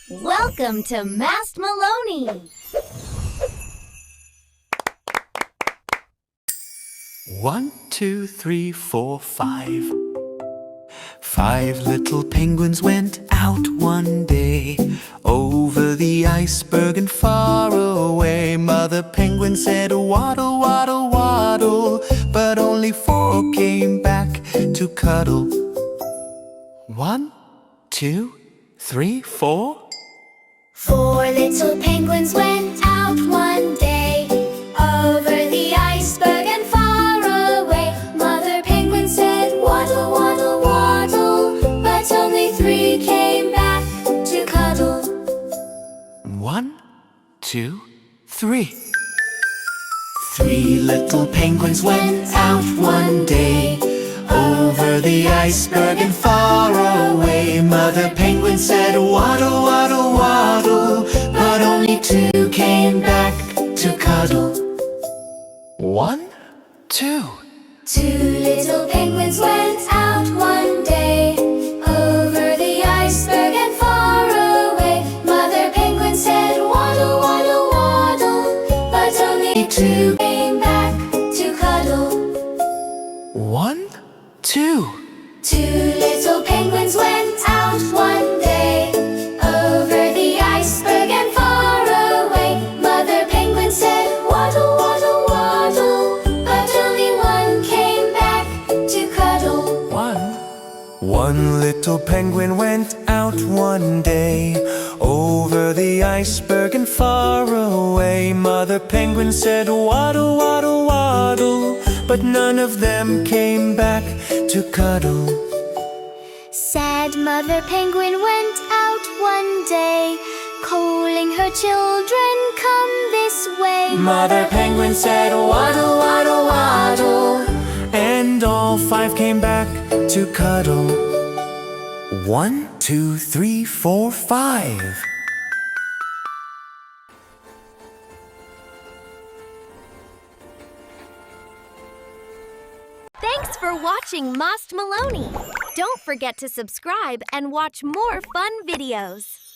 Welcome to Mast Meloni! 1, 2, 3, 4, 5. 5 little penguins went out one day over the iceberg and far away. Mother penguin said, waddle, waddle, waddle, but only 4 came back to cuddle. 1, 2, 3, 4. 4 little penguins went out one day over the iceberg and far away. Mother penguin said, waddle, waddle, waddle, but only 3 came back to cuddle. 1, 2, 3. 3 little penguins went out one day over the iceberg and far away. Mother penguin said, waddle, waddle, waddle, but only 2 came back to cuddle. 1, 2. 2 little penguins went out one day over the iceberg and far away. Mother penguin said, waddle, waddle, waddle, but only 2 came back to cuddle. 1, 2. 2 little penguins went out one day over the iceberg and far away. Mother penguin said, waddle, waddle, waddle, but only 1 came back to cuddle. 1 little penguin went out one day over the iceberg and far away. Mother penguin said, waddle, waddle, waddle, but none of them came back to cuddle. Sad Mother penguin went out one day, calling her children, come this way. Mother penguin said, waddle, waddle, waddle, and all 5 came back to cuddle. 1, 2, 3, 4, 5. Thanks for watching Mast Meloni! Don't forget to subscribe and watch more fun videos!